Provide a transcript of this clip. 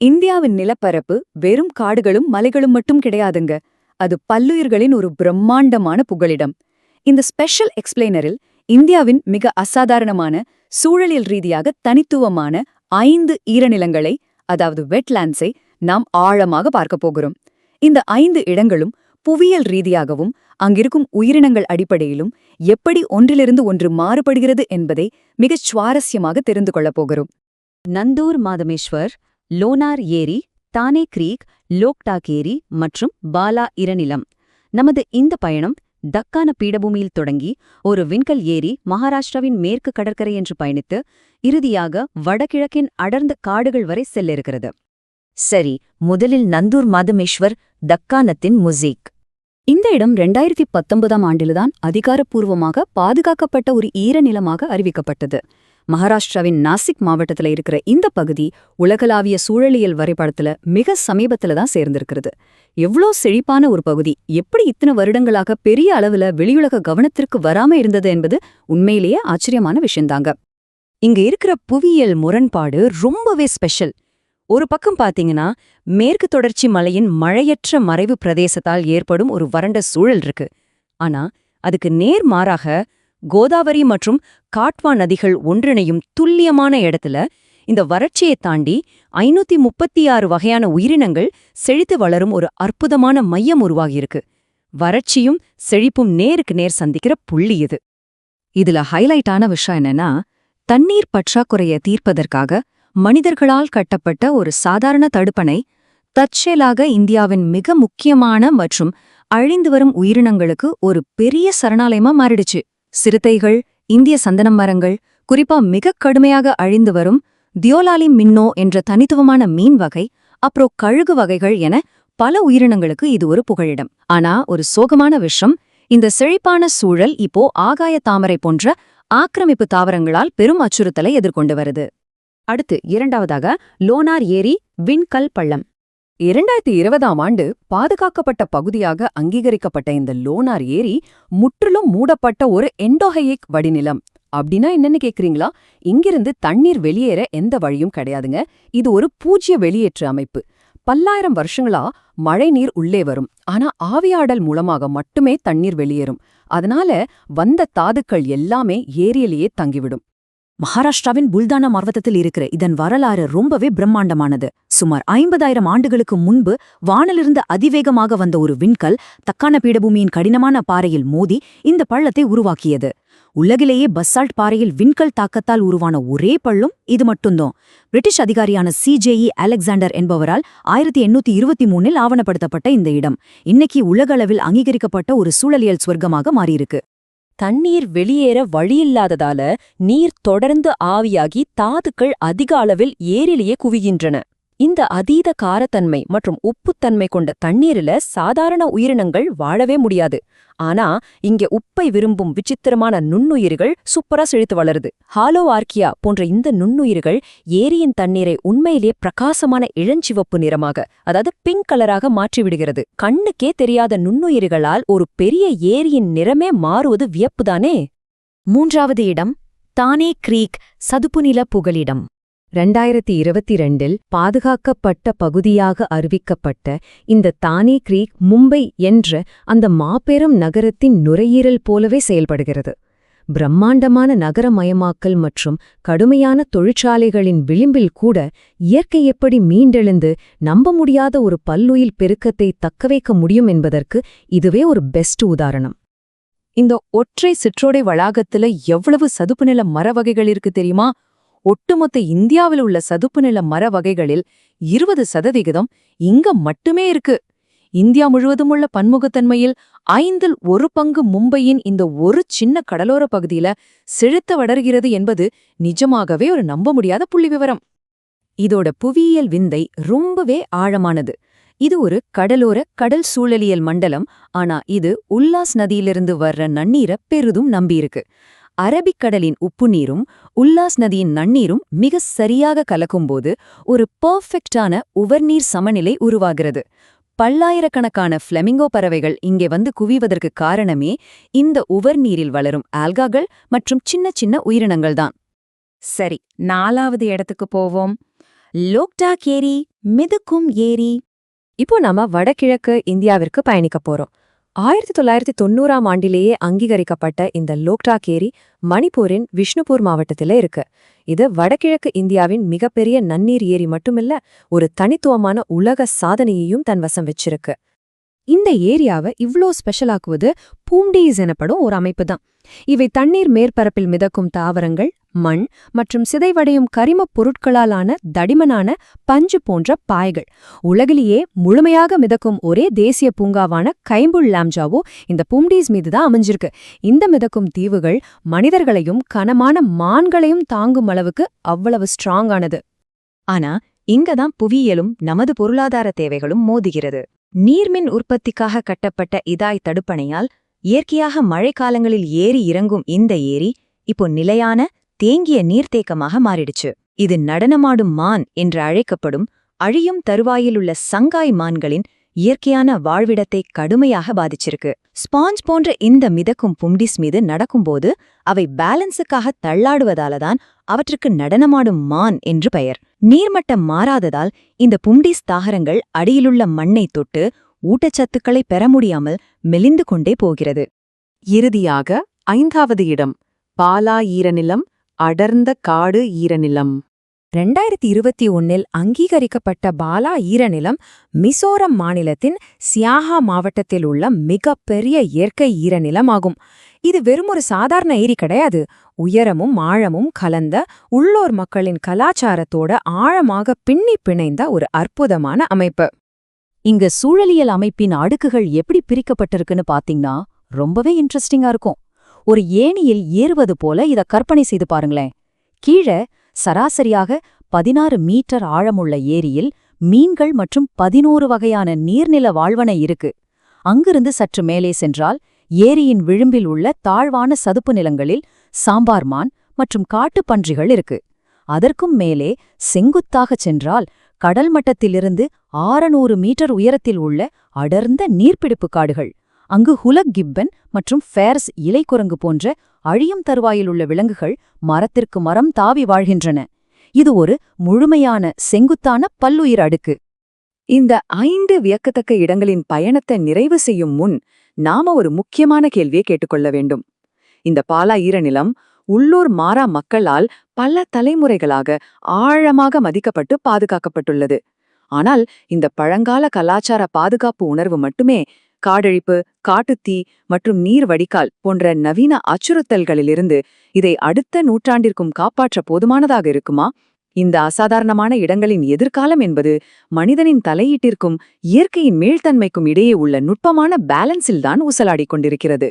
இந்தியாவின் நிலப்பரப்பு வெறும் காடுகளும் மலைகளும் மட்டும் கிடையாதுங்க. அது பல்லுயிர்களின் ஒரு பிரம்மாண்டமான புகலிடம். இந்த ஸ்பெஷல் எக்ஸ்பிளைனரில் இந்தியாவின் மிக அசாதாரணமான சூழலியல் ரீதியாக தனித்துவமான 5 ஈரநிலங்களை, அதாவது வெட்லாண்ட்ஸை நாம் ஆழமாக பார்க்க போகிறோம். இந்த 5 இடங்களும் புவியியல் ரீதியாகவும் அங்கிருக்கும் உயிரினங்கள் அடிப்படையிலும் எப்படி ஒன்றிலிருந்து ஒன்று மாறுபடுகிறது என்பதை மிகச் சுவாரஸ்யமாக தெரிந்து கொள்ளப் போகிறோம். நந்தூர் மாதமேஸ்வர், லோனார் ஏரி, தானே கிரீக், லோக்டாக் ஏரி மற்றும் பாலா ஈரநிலம். நமது இந்த பயணம் தக்கான பீடபூமியில் தொடங்கி ஒரு விண்கல் ஏரி மகாராஷ்டிராவின் மேற்கு கடற்கரை என்று பயணித்து இறுதியாக வடகிழக்கின் அடர்ந்த காடுகள் வரை செல்லிருக்கிறது. சரி, முதலில் நந்தூர் மாதமேஸ்வர், தக்கானத்தின் முசீக். இந்த இடம் 2019ஆம் ஆண்டில்தான் அதிகாரப்பூர்வமாக பாதுகாக்கப்பட்ட ஒரு ஈரநிலமாக அறிவிக்கப்பட்டது. மகாராஷ்டிராவின் நாசிக் மாவட்டத்தில் இருக்கிற இந்த பகுதி உலகளாவிய சூழலியல் வரைபடத்துல மிக சமீபத்துல தான் சேர்ந்திருக்கிறது. எவ்வளோ செழிப்பான ஒரு பகுதி எப்படி இத்தனை வருடங்களாக பெரிய அளவுல வெளியுலக கவனத்திற்கு வராம இருந்தது என்பது உண்மையிலேயே ஆச்சரியமான விஷயந்தாங்க. இங்க இருக்கிற புவியியல் முரண்பாடு ரொம்பவே ஸ்பெஷல். ஒரு பக்கம் பாத்தீங்கன்னா மேற்கு தொடர்ச்சி மலையின் மழையற்ற மறைவு பிரதேசத்தால் ஏற்படும் ஒரு வறண்ட சூழல் இருக்கு. ஆனா அதுக்கு நேர் மாறாக கோதாவரி மற்றும் காட்வா நதிகள் ஒன்றிணையும் துல்லியமான இடத்துல இந்த வறட்சியை தாண்டி 536 வகையான உயிரினங்கள் செழித்து வளரும் ஒரு அற்புதமான மையம் உருவாகியிருக்கு. வறட்சியும் செழிப்பும் நேருக்கு நேர் சந்திக்கிற புள்ளி இது. இதுல ஹைலைட்டான விஷயம் என்னன்னா, தண்ணீர் பற்றாக்குறையை தீர்ப்பதற்காக மனிதர்களால் கட்டப்பட்ட ஒரு சாதாரண தடுப்பணை தற்செயலாக இந்தியாவின் மிக முக்கியமான மற்றும் அழிந்து வரும் உயிரினங்களுக்கு ஒரு பெரிய சரணாலயமா மாறிடுச்சு. சிறுத்தைகள், இந்திய சந்தனம் மரங்கள், குறிப்பா மிக கடுமையாக அழிந்து வரும் தியோலாலி மின்னோ என்ற தனித்துவமான மீன் வகை, அப்புறம் கழுகு வகைகள் என பல உயிரினங்களுக்கு இது ஒரு புகழிடம். ஆனா ஒரு சோகமான விஷயம், இந்த செழிப்பான சூழல் இப்போ ஆகாய தாமரை போன்ற ஆக்கிரமிப்பு தாவரங்களால் பெரும் அச்சுறுத்தலை எதிர்கொண்டு வருது. அடுத்து இரண்டாவதாக லோனார் ஏரி, விண்கல் பள்ளம். 2020ஆம் ஆண்டு பாதுகாக்கப்பட்ட பகுதியாக அங்கீகரிக்கப்பட்ட இந்த லோனார் ஏரி முற்றிலும் மூடப்பட்ட ஒரு எண்டோஹையிக் வடிநிலம். அப்படின்னா என்னன்னு கேக்குறீங்களா? இங்கிருந்து தண்ணீர் வெளியேற எந்த வழியும் கிடையாதுங்க. இது ஒரு பூஜ்ய வெளியேற்று அமைப்பு. பல்லாயிரம் வருஷங்களா மழை நீர் உள்ளே வரும், ஆனா ஆவியாடல் மூலமாக மட்டுமே தண்ணீர் வெளியேறும். அதனால வந்த தாதுக்கள் எல்லாமே ஏரியிலேயே தங்கிவிடும். மகாராஷ்டிராவின் புல்தானா மாவட்டத்தில் இருக்கிற இதன் வரலாறு ரொம்பவே பிரம்மாண்டமானது. சுமார் 50,000 ஆண்டுகளுக்கு முன்பு வானிலிருந்து அதிவேகமாக வந்த ஒரு விண்கல் தக்கான பீடபூமியின் கடினமான பாறையில் மோதி இந்த பள்ளத்தை உருவாக்கியது. உலகிலேயே பசால்ட் பாறையில் விண்கல் தாக்கத்தால் உருவான ஒரே பள்ளம் இது மட்டும்தான். பிரிட்டிஷ் அதிகாரியான CJE அலெக்சாண்டர் என்பவரால் 1823இல் ஆவணப்படுத்தப்பட்ட இந்த இடம் இன்னைக்கு உலகளவில் அங்கீகரிக்கப்பட்ட ஒரு சூழலியல் சுவர்க்கமாக மாறியிருக்கு. தண்ணீர் வெளியேற வழியில்லாததால நீர் தொடர்ந்து ஆவியாகி தாதுக்கள் அதிக அளவில் ஏரிலேயே குவிகின்றன. இந்த அதீத காரத்தன்மை மற்றும் உப்புத்தன்மை கொண்ட தண்ணீரில சாதாரண உயிரினங்கள் வாழவே முடியாது. ஆனா இங்க உப்பை விரும்பும் விசித்திரமான நுண்ணுயிர்கள் சூப்பரா செழித்து வளருது. ஹாலோ ஆர்கியா போன்ற இந்த நுண்ணுயிர்கள் ஏரியின் தண்ணீரை உண்மையிலே பிரகாசமான இளஞ்சிவப்பு நிறமாக, அதாவது பிங்க் கலராக மாற்றிவிடுகிறது. கண்ணுக்கே தெரியாத நுண்ணுயிர்களால் ஒரு பெரிய ஏரியின் நிறமே மாறுவது வியப்புதானே. மூன்றாவது இடம் தானே கிரீக், சதுப்புநில புகலிடம். 2022இல் பாதுகாக்கப்பட்ட பகுதியாக அறிவிக்கப்பட்ட இந்த தானே கிரீக் மும்பை என்ற அந்த மாபெரும் நகரத்தின் நுரையீரல் போலவே செயல்படுகிறது. பிரம்மாண்டமான நகரமயமாக்கல் மற்றும் கடுமையான தொழிற்சாலைகளின் விளிம்பில் கூட இயற்கை எப்படி மீண்டெழுந்து நம்ப முடியாத ஒரு பல்லுயில் பெருக்கத்தை தக்கவைக்க முடியும் என்பதற்கு இதுவே ஒரு பெஸ்ட் உதாரணம். இந்த ஒற்றை சிற்றோடை வளாகத்துல எவ்வளவு சதுப்புநில மர வகைகள் இருக்கு தெரியுமா? ஒட்டுமொத்த இந்தியாவில் உள்ள சதுப்புநில மர வகைகளில் 20% இங்க மட்டுமே இருக்கு. இந்தியா முழுவதும் உள்ள பன்முகத்தன்மையில் 1/5 மும்பையின் இந்த ஒரு சின்ன கடலோர பகுதியில செழித்து வளர்கிறது என்பது நிஜமாகவே ஒரு நம்ப முடியாத புள்ளிவிவரம். இதோட புவியியல் விந்தை ரொம்பவே ஆழமானது. இது ஒரு கடல் சூழலியல் மண்டலம். ஆனா இது உல்லாஸ் நதியிலிருந்து வர்ற நன்னீரை பெரிதும் நம்பியிருக்கு. அரபிக்கடலின் உப்பு நீரும் உல்லாஸ் நதியின் நன்னீரும் மிக சரியாக கலக்கும்போது ஒரு பெர்ஃபெக்டான உவர்நீர் சமநிலை உருவாகிறது. பல்லாயிரக்கணக்கான ஃப்ளெமிங்கோ பறவைகள் இங்கே வந்து குவிவதற்கு காரணமே இந்த உவர்நீரில் வளரும் ஆல்காகள் மற்றும் சின்ன சின்ன உயிரினங்கள்தான். சரி, 4வது இடத்துக்கு போவோம். லோக்டாக் ஏரி, மிதக்கும் ஏரி. இப்போ நாம வடகிழக்கு இந்தியாவிற்கு பயணிக்க போறோம். 1990ஆம் ஆண்டிலேயே அங்கீகரிக்கப்பட்ட இந்த லோக்டாக் ஏரி மணிப்பூரின் விஷ்ணுபூர் மாவட்டத்தில இருக்கு. இது வடகிழக்கு இந்தியாவின் மிகப்பெரிய நன்னீர் ஏரி மட்டுமில்ல, ஒரு தனித்துவமான உலக சாதனையையும் தன் வசம் வச்சிருக்கு. இந்த ஏரியாவை இவ்ளோ ஸ்பெஷலாக்குவது பூம்டீஸ் எனப்படும் ஒரு அமைப்பு தான். இவை தண்ணீர் மேற்பரப்பில் மிதக்கும் தாவரங்கள், மண் மற்றும் சிதைவடையும் கரிமப் பொருட்களாலான தடிமனான பஞ்சு போன்ற பாய்கள். உலகிலேயே முழுமையாக மிதக்கும் ஒரே தேசிய பூங்காவான கைம்புள் லாம்ஜாவோ இந்த பூம்டீஸ் மீதுதான் அமைஞ்சிருக்கு. இந்த மிதக்கும் தீவுகள் மனிதர்களையும் கனமான மான்களையும் தாங்கும் அளவுக்கு அவ்வளவு ஸ்ட்ராங்கானது. ஆனா இங்கதான் புவியியலும் நமது பொருளாதார தேவைகளும் மோதுகிறது. நீர்மின் உற்பத்திக்காக கட்டப்பட்ட இதாய் தடுப்பணையால் இயற்கையாக மழைக்காலங்களில் ஏறி இறங்கும் இந்த ஏரி இப்போ நிலையான தேங்கிய நீர்த்தேக்கமாக மாறிடுச்சு. இது நடனமாடும் மான் என்று அழைக்கப்படும் அழியும் தருவாயிலுள்ள சங்காய் மான்களின் இயற்கையான வாழ்விடத்தை கடுமையாக பாதிச்சிருக்கு. ஸ்பாஞ்ச் போன்ற இந்த மிதக்கும் பும்டிஸ் மீது நடக்கும்போது அவை பேலன்ஸுக்காக தள்ளாடுவதாலதான் அவற்றுக்கு நடனமாடும் மான் என்று பெயர். நீர்மட்டம் மாறாததால் இந்த பும்டிஸ் தாகரங்கள் அடியிலுள்ள மண்ணை தொட்டு ஊட்டச்சத்துக்களை பெற முடியாமல் மெலிந்து கொண்டே போகிறது. இறுதியாக 5வது இடம், பாலா ஈரநிலம், அடர்ந்த காடு ஈரநிலம். 2021இல் அங்கீகரிக்கப்பட்ட பாலா ஈரநிலம் மிசோரம் மாநிலத்தின் சியாஹா மாவட்டத்தில் உள்ள மிகப்பெரிய இயற்கை ஈரநிலம் ஆகும். இது வெறும் ஒரு சாதாரண ஏரி கிடையாது. உயரமும் ஆழமும் கலந்த உள்ளூர் மக்களின் கலாச்சாரத்தோட ஆழமாக பின்னி பிணைந்த ஒரு அற்புதமான அமைப்பு. இங்க சூழலியல் அமைப்பின் அடுக்குகள் எப்படி பிரிக்கப்பட்டிருக்குன்னு பாத்தீங்கன்னா ரொம்பவே இன்ட்ரெஸ்டிங்கா இருக்கும். ஒரு ஏணியில் ஏறுவது போல இத கற்பனை செய்து பாருங்களேன். கீழே சராசரியாக 16 மீட்டர் ஆழமுள்ள ஏரியில் மீன்கள் மற்றும் 11 வகையான நீர்நில வாழ்வன இருக்கு. அங்கிருந்து சற்று மேலே சென்றால் ஏரியின் விளிம்பில் உள்ள தாழ்வான சதுப்பு நிலங்களில் சாம்பார் மான் மற்றும் காட்டுப் பன்றிகள் இருக்கு. அதற்கும் மேலே செங்குத்தாகச் சென்றால் கடல் மட்டத்திலிருந்து 600 மீட்டர் உயரத்தில் உள்ள அடர்ந்த நீர்ப்பிடிப்பு காடுகள். அங்கு ஹுலக் கிப்பன் மற்றும் ஃபேர்ஸ் இலைக்குரங்கு போன்ற அழியும் தருவாயிலுள்ள விலங்குகள் மரத்திற்கு மரம் தாவி வாழ்கின்றன. இது ஒரு முழுமையான செங்குத்தான பல்லுயிர் அடுக்கு. இந்த 5 வியக்கத்தக்க இடங்களின் பயணத்தை நிறைவு செய்யும் முன் நாம ஒரு முக்கியமான கேள்வியை கேட்டுக்கொள்ள வேண்டும். இந்த பாலா ஈரநிலம் உள்ளூர் மாரா மக்களால் பல தலைமுறைகளாக ஆழமாக மதிக்கப்பட்டு பாதுகாக்கப்பட்டுள்ளது. ஆனால் இந்த பழங்கால கலாச்சார பாதுகாப்பு உணர்வு மட்டுமே காடழிப்பு, காட்டுத்தீ மற்றும் நீர் வடிகால் போன்ற நவீன அச்சுறுத்தல்களிலிருந்து இதை அடுத்த நூற்றாண்டிற்கும் காப்பாற்ற போதுமானதாக இருக்குமா? இந்த அசாதாரணமான இடங்களின் எதிர்காலம் என்பது மனிதனின் தலையீட்டிற்கும் இயற்கையின் மீள்தன்மைக்கும் இடையே உள்ள நுட்பமான பேலன்ஸில்தான் ஊசலாடிக் கொண்டிருக்கிறது.